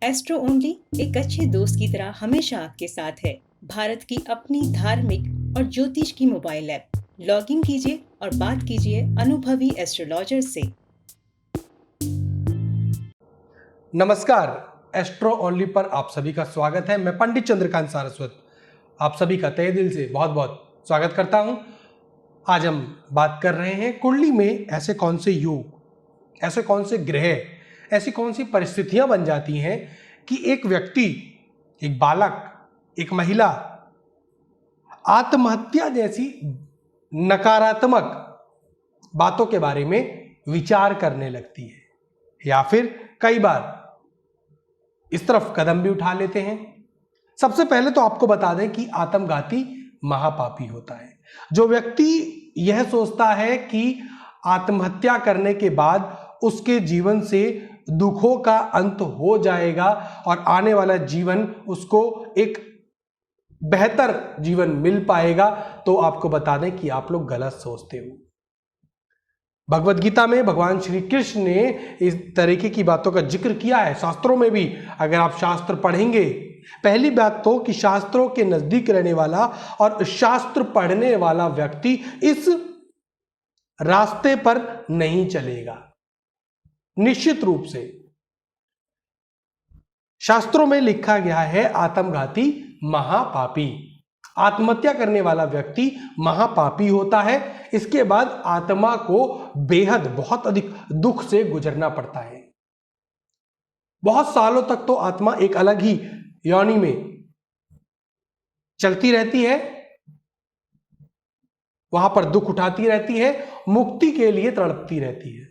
Astro only एक अच्छे दोस्त की तरह हमेशा आपके साथ है। भारत की अपनी धार्मिक और ज्योतिष की मोबाइल ऐप। लॉग इन कीजिए और बात कीजिए अनुभवी एस्ट्रोलॉजर से। नमस्कार। एस्ट्रो ओनली पर आप सभी का स्वागत है। मैं पंडित चंद्रकांत सारस्वत आप सभी का तहे दिल से बहुत बहुत स्वागत करता हूं। आज हम बात कर रहे हैं कुंडली में ऐसे कौन से योग, ऐसे कौन से ग्रह, ऐसी कौन सी परिस्थितियां बन जाती हैं कि एक व्यक्ति, एक बालक, एक महिला आत्महत्या जैसी नकारात्मक बातों के बारे में विचार करने लगती है, या फिर कई बार इस तरफ कदम भी उठा लेते हैं। सबसे पहले तो आपको बता दें कि आत्मघाती महापापी होता है जो व्यक्ति यह सोचता है कि आत्महत्या करने के बाद उसके जीवन से दुखों का अंत हो जाएगा और आने वाला जीवन उसको एक बेहतर जीवन मिल पाएगा। तो आपको बता दें कि आप लोग गलत सोचते हो। भगवत गीता में भगवान श्री कृष्ण ने इस तरीके की बातों का जिक्र किया है। शास्त्रों में भी अगर आप शास्त्र पढ़ेंगे, पहली बात तो कि शास्त्रों के नजदीक रहने वाला और शास्त्र पढ़ने वाला व्यक्ति इस रास्ते पर नहीं चलेगा। निश्चित रूप से शास्त्रों में लिखा गया है आत्मघाती महापापी, आत्महत्या करने वाला व्यक्ति महापापी होता है। इसके बाद आत्मा को बेहद बहुत अधिक दुख से गुजरना पड़ता है। बहुत सालों तक तो आत्मा एक अलग ही योनि में चलती रहती है, वहां पर दुख उठाती रहती है, मुक्ति के लिए तड़पती रहती है।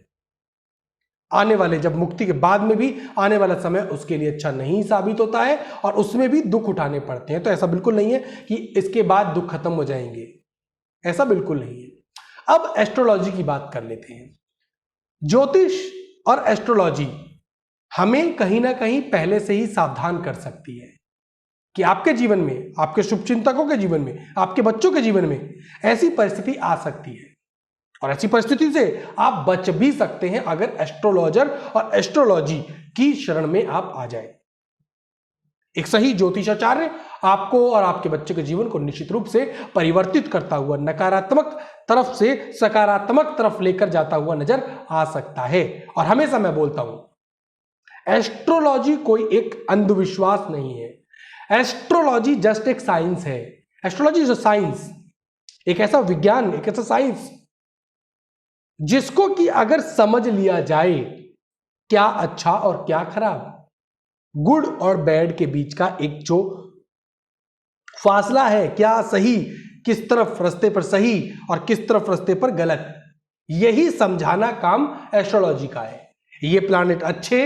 आने वाले, जब मुक्ति के बाद में भी आने वाला समय उसके लिए अच्छा नहीं साबित होता है और उसमें भी दुख उठाने पड़ते हैं। तो ऐसा बिल्कुल नहीं है कि इसके बाद दुख खत्म हो जाएंगे, ऐसा बिल्कुल नहीं है। अब एस्ट्रोलॉजी की बात कर लेते हैं। ज्योतिष और एस्ट्रोलॉजी हमें कहीं ना कहीं पहले से ही सावधान कर सकती है कि आपके जीवन में, आपके शुभचिंतकों के जीवन में, आपके बच्चों के जीवन में ऐसी परिस्थिति आ सकती है और ऐसी परिस्थिति से आप बच भी सकते हैं अगर एस्ट्रोलॉजर और एस्ट्रोलॉजी की शरण में आप आ जाए। एक सही ज्योतिषाचार्य आपको और आपके बच्चे के जीवन को निश्चित रूप से परिवर्तित करता हुआ, नकारात्मक तरफ से सकारात्मक तरफ लेकर जाता हुआ नजर आ सकता है। और हमेशा मैं बोलता हूं, एस्ट्रोलॉजी कोई एक अंधविश्वास नहीं है। एस्ट्रोलॉजी जस्ट एक साइंस है। एस्ट्रोलॉजी इज अ साइंस, एक ऐसा विज्ञान, एक ऐसा साइंस जिसको कि अगर समझ लिया जाए क्या अच्छा और क्या खराब, गुड और बैड के बीच का एक जो फासला है, क्या सही, किस तरफ रास्ते पर सही और किस तरफ रास्ते पर गलत, यही समझाना काम एस्ट्रोलॉजी का है। ये प्लैनेट अच्छे,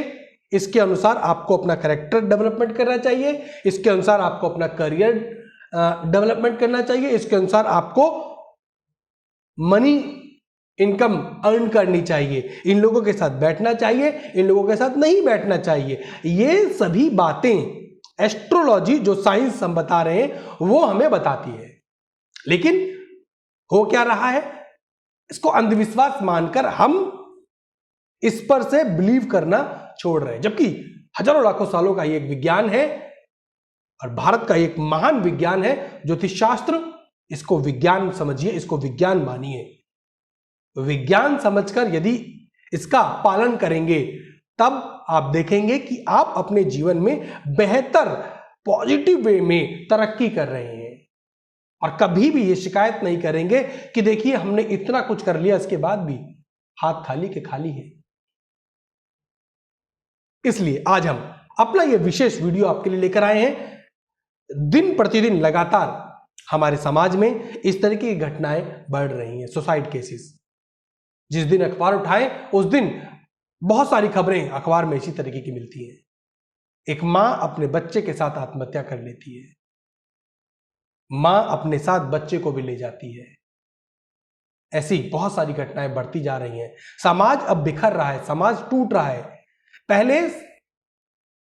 इसके अनुसार आपको अपना कैरेक्टर डेवलपमेंट करना चाहिए, इसके अनुसार आपको अपना करियर डेवलपमेंट करना चाहिए, इसके अनुसार आपको मनी इनकम अर्न करनी चाहिए, इन लोगों के साथ बैठना चाहिए, इन लोगों के साथ नहीं बैठना चाहिए। ये सभी बातें एस्ट्रोलॉजी, जो साइंस हम बता रहे हैं, वो हमें बताती है। लेकिन हो क्या रहा है, इसको अंधविश्वास मानकर हम इस पर से बिलीव करना छोड़ रहे हैं, जबकि हजारों लाखों सालों का ये एक विज्ञान है और भारत का एक महान विज्ञान है ज्योतिष शास्त्र। इसको विज्ञान समझिए, इसको विज्ञान मानिए। विज्ञान समझकर यदि इसका पालन करेंगे तब आप देखेंगे कि आप अपने जीवन में बेहतर पॉजिटिव वे में तरक्की कर रहे हैं और कभी भी ये शिकायत नहीं करेंगे कि देखिए हमने इतना कुछ कर लिया, इसके बाद भी हाथ खाली के खाली है। इसलिए आज हम अपना ये विशेष वीडियो आपके लिए लेकर आए हैं। दिन प्रतिदिन लगातार हमारे समाज में इस तरीके की घटनाएं बढ़ रही हैं, सुसाइड केसेस। जिस दिन अखबार उठाए उस दिन बहुत सारी खबरें अखबार में इसी तरीके की मिलती हैं। एक मां अपने बच्चे के साथ आत्महत्या कर लेती है, मां अपने साथ बच्चे को भी ले जाती है। ऐसी बहुत सारी घटनाएं बढ़ती जा रही हैं। समाज अब बिखर रहा है, समाज टूट रहा है। पहले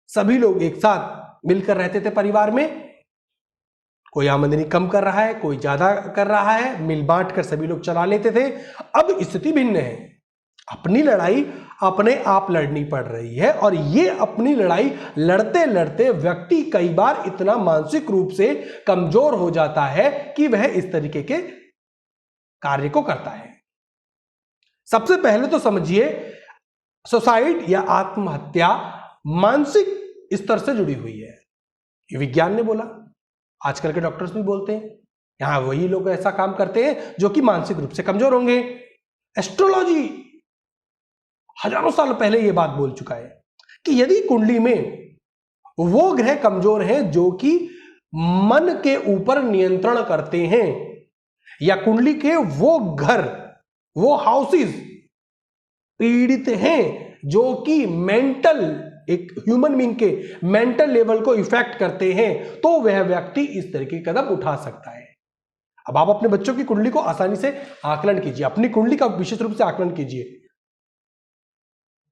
सभी लोग एक साथ मिलकर रहते थे परिवार में, कोई आमदनी कम कर रहा है, कोई ज्यादा कर रहा है, मिल बांट कर सभी लोग चला लेते थे। अब स्थिति भिन्न है। अपनी लड़ाई अपने आप लड़नी पड़ रही है, और ये अपनी लड़ाई लड़ते लड़ते व्यक्ति कई बार इतना मानसिक रूप से कमजोर हो जाता है कि वह इस तरीके के कार्य को करता है। सबसे पहले तो समझिए, सुसाइड या आत्महत्या मानसिक स्तर से जुड़ी हुई है। ये विज्ञान ने बोला, आजकल के डॉक्टर्स भी बोलते हैं। यहां वही लोग ऐसा काम करते हैं जो कि मानसिक रूप से कमजोर होंगे। एस्ट्रोलॉजी हजारों साल पहले यह बात बोल चुका है कि यदि कुंडली में वो ग्रह कमजोर हैं जो कि मन के ऊपर नियंत्रण करते हैं, या कुंडली के वो घर, वो हाउसेस पीड़ित हैं जो कि मेंटल, एक ह्यूमन बीइंग के मेंटल लेवल को इफेक्ट करते हैं, तो वह व्यक्ति इस तरह के कदम उठा सकता है। अब आप अपने बच्चों की कुंडली को आसानी से आकलन कीजिए, अपनी कुंडली का विशेष रूप से आकलन कीजिए।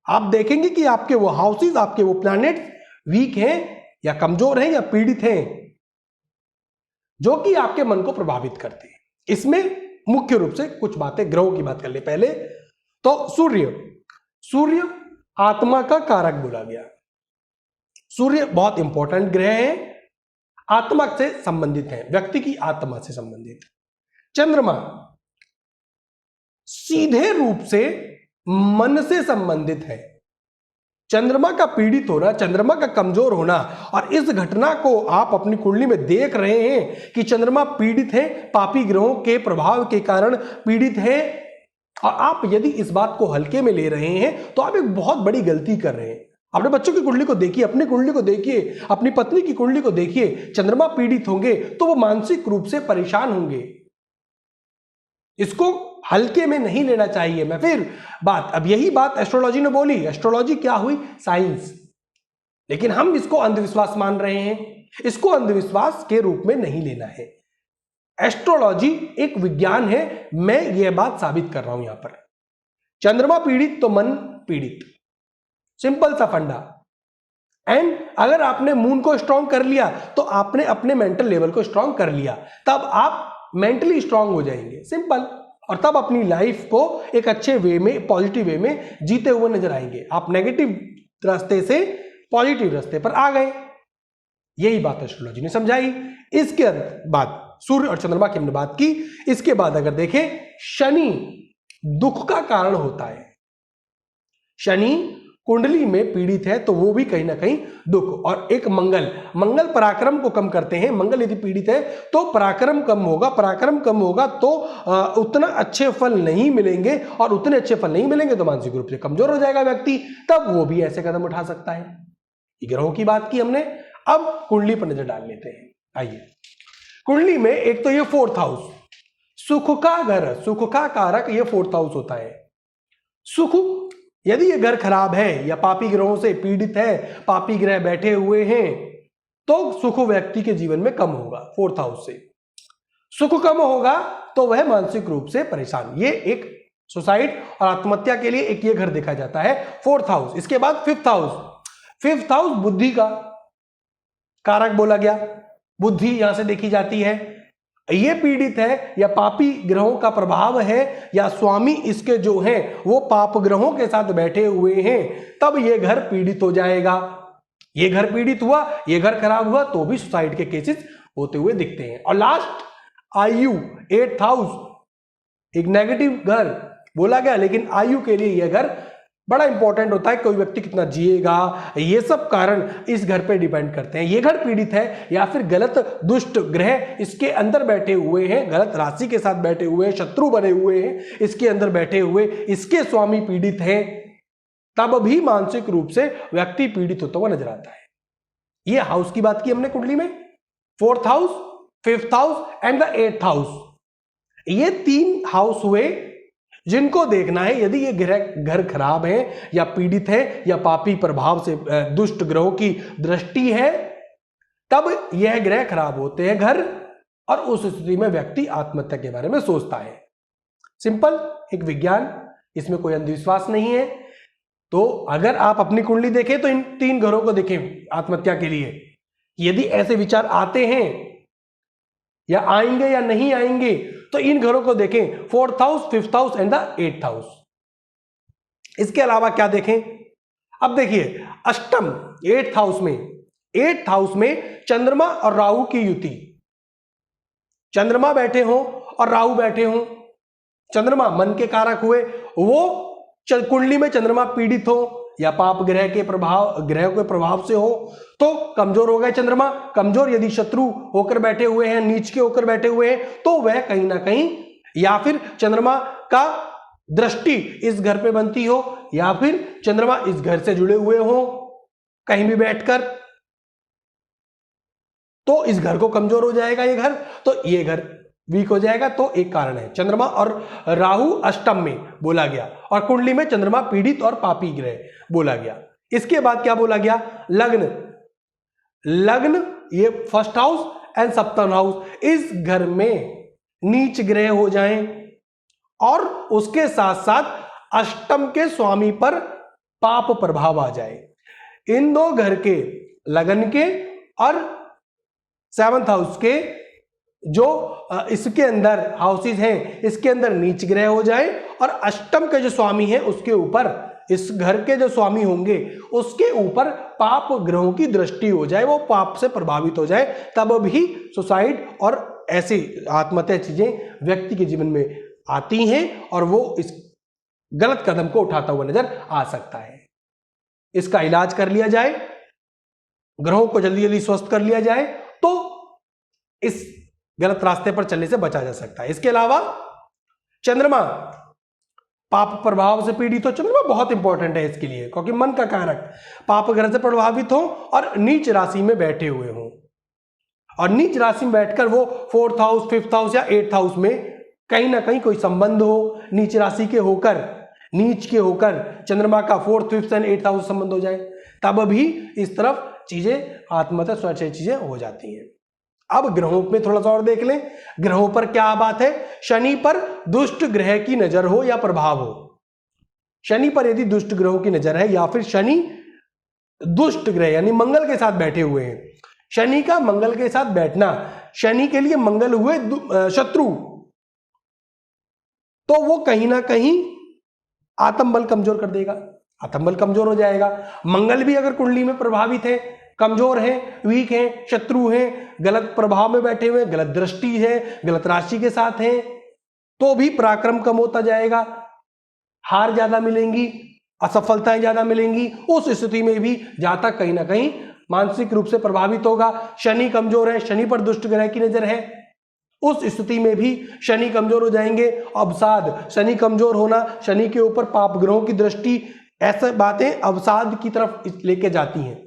आप देखेंगे कि आपके वो हाउसेस, आपके वो प्लैनेट वीक हैं या कमजोर हैं या पीड़ित हैं, जो कि आपके मन को प्रभावित करते हैं। इसमें मुख्य रूप से कुछ बातें, ग्रहों की बात कर ले पहले तो। सूर्य आत्मा का कारक बोला गया। सूर्य बहुत इंपॉर्टेंट ग्रह है, आत्मा से संबंधित है, व्यक्ति की आत्मा से संबंधित। चंद्रमा सीधे रूप से मन से संबंधित है। चंद्रमा का पीड़ित होना, चंद्रमा का कमजोर होना, और इस घटना को आप अपनी कुंडली में देख रहे हैं कि चंद्रमा पीड़ित है, पापी ग्रहों के प्रभाव के कारण पीड़ित है, और आप यदि इस बात को हल्के में ले रहे हैं तो आप एक बहुत बड़ी गलती कर रहे हैं। अपने बच्चों की कुंडली को देखिए, अपनी कुंडली को देखिए, अपनी पत्नी की कुंडली को देखिए। चंद्रमा पीड़ित होंगे तो वो मानसिक रूप से परेशान होंगे। इसको हल्के में नहीं लेना चाहिए। मैं फिर बात, अब यही बात एस्ट्रोलॉजी ने बोली। एस्ट्रोलॉजी क्या हुई? साइंस। लेकिन हम इसको अंधविश्वास मान रहे हैं। इसको अंधविश्वास के रूप में नहीं लेना है। एस्ट्रोलॉजी एक विज्ञान है, मैं यह बात साबित कर रहा हूं यहां पर। चंद्रमा पीड़ित तो मन पीड़ित, सिंपल सा फंडा। एंड अगर आपने मून को स्ट्रांग कर लिया तो आपने अपने मेंटल लेवल को स्ट्रांग कर लिया, तब आप मेंटली स्ट्रांग हो जाएंगे, सिंपल। और तब अपनी लाइफ को एक अच्छे वे में, पॉजिटिव वे में जीते हुए नजर आएंगे। आप नेगेटिव रास्ते से पॉजिटिव रास्ते पर आ गए। यही बात एस्ट्रोलॉजी ने समझाई। इसके बाद सूर्य और चंद्रमा की हमने बात की। इसके बाद अगर देखें, शनि दुख का कारण होता है। शनि कुंडली में पीड़ित है तो वो भी कहीं ना कहीं दुख, और एक मंगल पराक्रम को कम करते हैं। मंगल यदि पीड़ित है तो पराक्रम कम होगा, पराक्रम कम होगा तो उतना अच्छे फल नहीं मिलेंगे, और उतने अच्छे फल नहीं मिलेंगे तो मानसिक रूप से कमजोर हो जाएगा व्यक्ति, तब वो भी ऐसे कदम उठा सकता है। ग्रहों की बात की हमने, अब कुंडली पर नजर डाल लेते हैं। आइए, कुंडली में एक तो ये 4th हाउस, सुख का घर, सुख का कारक ये 4th हाउस होता है। सुख, यदि ये घर खराब है या पापी ग्रहों से पीड़ित है, पापी ग्रह बैठे हुए हैं, तो सुख व्यक्ति के जीवन में कम होगा। 4th हाउस से सुख कम होगा तो वह मानसिक रूप से परेशान। ये एक सुसाइड और आत्महत्या के लिए एक ये घर देखा जाता है, 4th हाउस। इसके बाद 5th हाउस। 5th हाउस बुद्धि का कारक बोला गया। बुद्धि यहां से देखी जाती है। ये पीड़ित है या पापी ग्रहों का प्रभाव है, या स्वामी इसके जो हैं वो पाप ग्रहों के साथ बैठे हुए हैं, तब ये घर पीड़ित हो जाएगा। ये घर पीड़ित हुआ, ये घर खराब हुआ तो भी सुसाइड के केसेस होते हुए दिखते हैं। और लास्ट आयु, 8th हाउस, एक नेगेटिव घर बोला गया, लेकिन आयु के लिए यह घर बड़ा इंपॉर्टेंट होता है। कोई व्यक्ति कितना जिएगा, ये सब कारण इस घर पे डिपेंड करते हैं। ये घर पीड़ित है या फिर गलत दुष्ट ग्रह इसके अंदर बैठे हुए हैं, गलत राशि के साथ बैठे हुए हैं, शत्रु बने हुए हैं इसके अंदर बैठे हुए, इसके स्वामी पीड़ित हैं, तब भी मानसिक रूप से व्यक्ति पीड़ित होता हुआ नजर आता है। ये हाउस की बात की हमने कुंडली में। 4th house, 5th house and the 8th house, ये 3 हाउस हुए जिनको देखना है। यदि ये घर खराब है या पीड़ित है या पापी प्रभाव से दुष्ट ग्रहों की दृष्टि है, तब यह ग्रह खराब होते हैं घर, और उस स्थिति में व्यक्ति आत्महत्या के बारे में सोचता है। सिंपल, एक विज्ञान, इसमें कोई अंधविश्वास नहीं है। तो अगर आप अपनी कुंडली देखें तो इन 3 घरों को देखें आत्महत्या के लिए। यदि ऐसे विचार आते हैं या आएंगे या नहीं आएंगे, तो इन घरों को देखें, 4th house, 5th house and the 8th house. इसके अलावा क्या देखें, अब देखिए अष्टम 8th हाउस में चंद्रमा और राहु की युति, चंद्रमा बैठे हो और राहु बैठे हो, चंद्रमा मन के कारक हुए, वो कुंडली में चंद्रमा पीड़ित हो या पाप ग्रह के प्रभाव से हो तो कमजोर हो गए चंद्रमा, कमजोर यदि शत्रु होकर बैठे हुए हैं, नीच के होकर बैठे हुए हैं, तो वह कहीं ना कहीं या फिर चंद्रमा का दृष्टि इस घर पे बनती हो या फिर चंद्रमा इस घर से जुड़े हुए हो कहीं भी बैठकर, तो इस घर को कमजोर हो जाएगा ये घर, तो ये घर वीक हो जाएगा। तो एक कारण है चंद्रमा और राहु अष्टम में बोला गया और कुंडली में चंद्रमा पीड़ित और पापी ग्रह बोला गया। इसके बाद क्या बोला गया, लग्न, लग्न ये फर्स्ट हाउस एंड सप्तम हाउस, इस घर में नीच ग्रह हो जाएं और उसके साथ साथ अष्टम के स्वामी पर पाप प्रभाव आ जाए। इन दो घर के, लगन के और 7th हाउस के जो इसके अंदर हाउसेस हैं, इसके अंदर नीच ग्रह हो जाए और अष्टम के जो स्वामी है उसके ऊपर, इस घर के जो स्वामी होंगे उसके ऊपर पाप ग्रहों की दृष्टि हो जाए, वो पाप से प्रभावित हो जाए, तब भी सुसाइड और ऐसी आत्महत्या चीजें व्यक्ति के जीवन में आती हैं और वो इस गलत कदम को उठाता हुआ नजर आ सकता है। इसका इलाज कर लिया जाए, ग्रहों को जल्दी जल्दी स्वस्थ कर लिया जाए तो इस गलत रास्ते पर चलने से बचा जा सकता है। इसके अलावा चंद्रमा पाप प्रभाव से पीड़ित हो, चंद्रमा बहुत इंपॉर्टेंट है इसके लिए क्योंकि मन का कारक, पाप ग्रह से प्रभावित हो और नीच राशि में बैठे हुए हो, और नीच राशि में बैठकर वो 4th हाउस, 5th हाउस या 8th हाउस में कहीं ना कहीं कोई संबंध हो, नीच राशि के होकर, नीच के होकर चंद्रमा का 4th, 5th and 8th house संबंध हो जाए, तब भी इस तरफ चीजें आत्महत्या स्वयं चीजें हो जाती हैं। अब ग्रहों में थोड़ा सा और देख लें, ग्रहों पर क्या बात है, शनि पर दुष्ट ग्रह की नजर हो या प्रभाव हो, शनि पर यदि दुष्ट ग्रहों की नजर है या फिर शनि दुष्ट ग्रह यानी मंगल के साथ बैठे हुए हैं, शनि का मंगल के साथ बैठना, शनि के लिए मंगल हुए शत्रु, तो वो कहीं ना कहीं आत्मबल कमजोर कर देगा, आत्मबल कमजोर हो जाएगा। मंगल भी अगर कुंडली में प्रभावित है, कमजोर है, वीक है, शत्रु है, गलत प्रभाव में बैठे हुए, गलत दृष्टि है, गलत राशि के साथ है, तो भी पराक्रम कम होता जाएगा, हार ज्यादा मिलेंगी, असफलताएं ज्यादा मिलेंगी। उस स्थिति में भी जातक कहीं ना कहीं मानसिक रूप से प्रभावित होगा। शनि कमजोर है, शनि पर दुष्ट ग्रह की नजर है, उस स्थिति में भी शनि कमजोर हो जाएंगे। अवसाद, शनि कमजोर होना, शनि के ऊपर पाप ग्रहों की दृष्टि, ऐसे बातें अवसाद की तरफ लेके जाती हैं।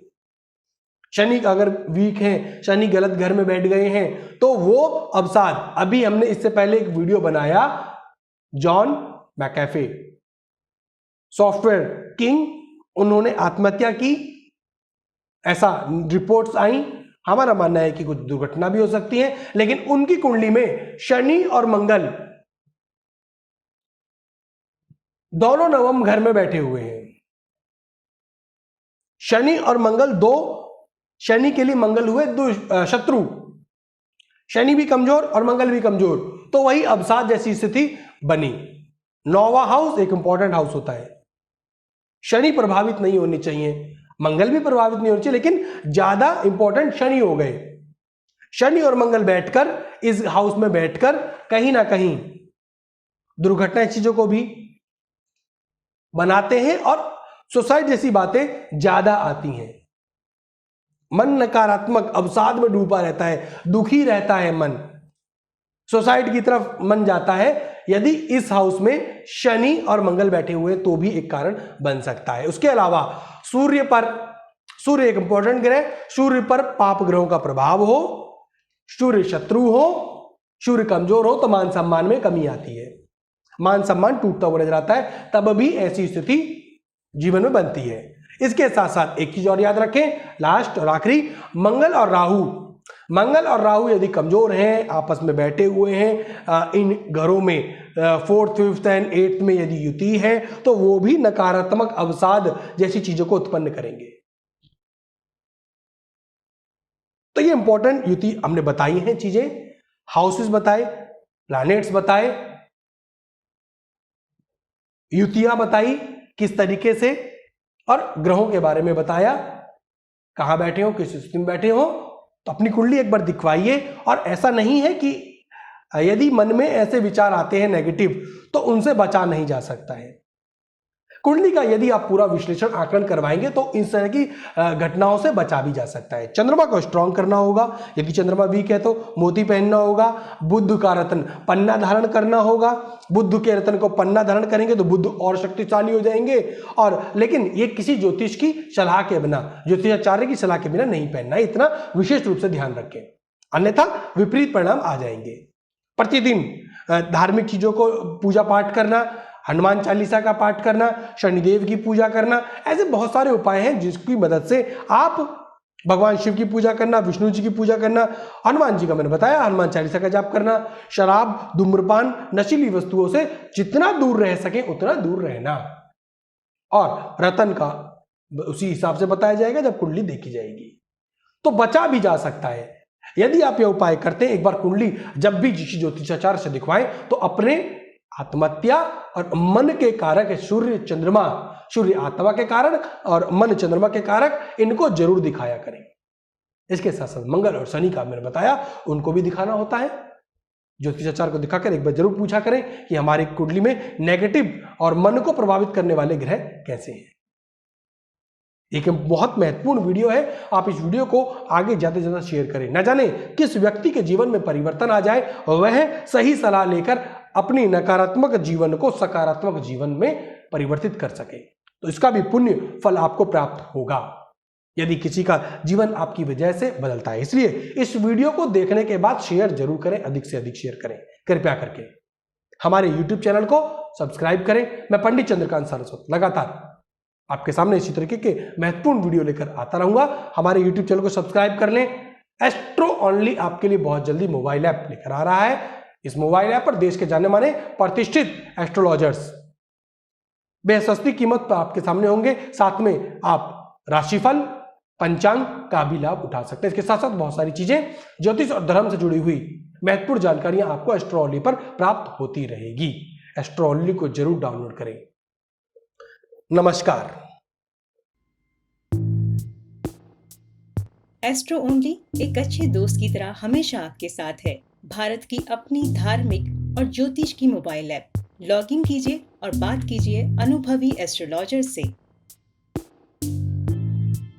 शनि अगर वीक है, शनि गलत घर में बैठ गए हैं, तो वो अवसाद, अभी हमने इससे पहले एक वीडियो बनाया, जॉन मैकेफे सॉफ्टवेयर किंग, उन्होंने आत्महत्या की, ऐसा रिपोर्ट्स आई। हमारा मानना है कि कुछ दुर्घटना भी हो सकती है, लेकिन उनकी कुंडली में शनि और मंगल दोनों नवम घर में बैठे हुए हैं। शनि और मंगल दो, शनि के लिए मंगल हुए शत्रु, शनि भी कमजोर और मंगल भी कमजोर, तो वही अवसाद जैसी स्थिति बनी। 9वां हाउस एक इंपॉर्टेंट हाउस होता है, शनि प्रभावित नहीं होनी चाहिए, मंगल भी प्रभावित नहीं होनी चाहिए, लेकिन ज्यादा इंपॉर्टेंट शनि हो गए। शनि और मंगल बैठकर, इस हाउस में बैठकर कहीं ना कहीं दुर्घटना चीजों को भी बनाते हैं और सुसाइड जैसी बातें ज्यादा आती हैं। मन नकारात्मक अवसाद में डूबा रहता है, दुखी रहता है मन, सुसाइड की तरफ मन जाता है। यदि इस हाउस में शनि और मंगल बैठे हुए तो भी एक कारण बन सकता है। उसके अलावा सूर्य पर, सूर्य एक इंपॉर्टेंट ग्रह, सूर्य पर पाप ग्रहों का प्रभाव हो, सूर्य शत्रु हो, सूर्य कमजोर हो, तो मान सम्मान में कमी आती है, मान सम्मान टूटता हुआ नजर आता है, तब भी ऐसी स्थिति जीवन में बनती है। इसके साथ साथ एक चीज और याद रखें, लास्ट और आखिरी, मंगल और राहु, मंगल और राहु यदि कमजोर हैं, आपस में बैठे हुए हैं, इन घरों में 4th, 5th एंड 8th में यदि युति है, तो वो भी नकारात्मक अवसाद जैसी चीजों को उत्पन्न करेंगे। तो ये इंपॉर्टेंट युति हमने बताई हैं चीजें, हाउसेस बताए, प्लैनेट्स बताए, युतियां बताई, किस तरीके से, और ग्रहों के बारे में बताया, कहाँ बैठे हो, किस स्थिति में बैठे हो। तो अपनी कुंडली एक बार दिखवाइए। और ऐसा नहीं है कि यदि मन में ऐसे विचार आते हैं नेगेटिव, तो उनसे बचा नहीं जा सकता है। कुंडली का यदि आप पूरा विश्लेषण आकलन करवाएंगे तो इस तरह की घटनाओं से बचा भी जा सकता है। चंद्रमा को स्ट्रांग करना होगा, यदि चंद्रमा वीक है तो मोती पहनना होगा। बुध का रत्न पन्ना धारण करना होगा। बुध के रत्न को पन्ना धारण करेंगे तो बुध और शक्तिशाली हो जाएंगे। और लेकिन ये किसी ज्योतिष की सलाह के बिना, ज्योतिषाचार्य की सलाह के बिना नहीं पहनना है, इतना विशेष रूप से ध्यान रखें, अन्यथा विपरीत परिणाम आ जाएंगे। प्रतिदिन धार्मिक चीजों को पूजा पाठ करना, हनुमान चालीसा का पाठ करना, शनिदेव की पूजा करना, ऐसे बहुत सारे उपाय हैं जिसकी मदद से आप भगवान शिव की पूजा करना, विष्णु जी की पूजा करना, हनुमान जी का मैंने बताया, हनुमान चालीसा का जाप करना, शराब, धूम्रपान, नशीली वस्तुओं से जितना दूर रह सके उतना दूर रहना। और रतन का उसी हिसाब से बताया जाएगा जब कुंडली देखी जाएगी, तो बचा भी जा सकता है। यदि आप यह उपाय करते हैं, एक बार कुंडली जब भी ज्योतिषाचार्य से दिखवाएं तो अपने आत्महत्या और मन के कारक सूर्य चंद्रमा, सूर्य आत्मा के कारक और मन चंद्रमा के कारक, इनको जरूर दिखाया करें। इसके साथ साथ मंगल और शनि का मैंने बताया, उनको भी दिखाना होता है। ज्योतिषाचार्य को दिखाकर एक बार जरूर पूछा करें कि हमारी कुंडली में नेगेटिव और मन को प्रभावित करने वाले ग्रह कैसे हैं। एक बहुत महत्वपूर्ण वीडियो है, आप इस वीडियो को आगे ज्यादा से ज्यादा शेयर करें। न जाने किस व्यक्ति के जीवन में परिवर्तन आ जाए, वह सही सलाह लेकर अपनी नकारात्मक जीवन को सकारात्मक जीवन में परिवर्तित कर सके, तो इसका भी पुण्य फल आपको प्राप्त होगा यदि किसी का जीवन आपकी वजह से बदलता है। इसलिए इस वीडियो को देखने के बाद शेयर जरूर करें, अधिक से अधिक शेयर करें कृपया करके। हमारे YouTube चैनल को सब्सक्राइब करें। मैं पंडित चंद्रकांत सारस्वत लगातार आपके सामने इसी तरीके के महत्वपूर्ण वीडियो लेकर आता रहूंगा। हमारे YouTube चैनल को सब्सक्राइब कर लें। एस्ट्रो ओनली आपके लिए बहुत जल्दी मोबाइल ऐप लेकर आ रहा है। इस मोबाइल ऐप पर देश के जाने माने प्रतिष्ठित एस्ट्रोलॉजर्स बेसस्ती कीमत पर आपके सामने होंगे। साथ में आप राशिफल, पंचांग का भी लाभ उठा सकते हैं। इसके साथ साथ बहुत सारी चीजें ज्योतिष और धर्म से जुड़ी हुई महत्वपूर्ण जानकारियां आपको एस्ट्रो ओनली पर प्राप्त होती रहेगी। एस्ट्रो ओनली को जरूर डाउनलोड करें। नमस्कार। एस्ट्रो ओनली एक अच्छे दोस्त की तरह हमेशा आपके साथ है। भारत की अपनी धार्मिक और ज्योतिष की मोबाइल ऐप। लॉगिन कीजिए और बात कीजिए अनुभवी एस्ट्रोलॉजर से।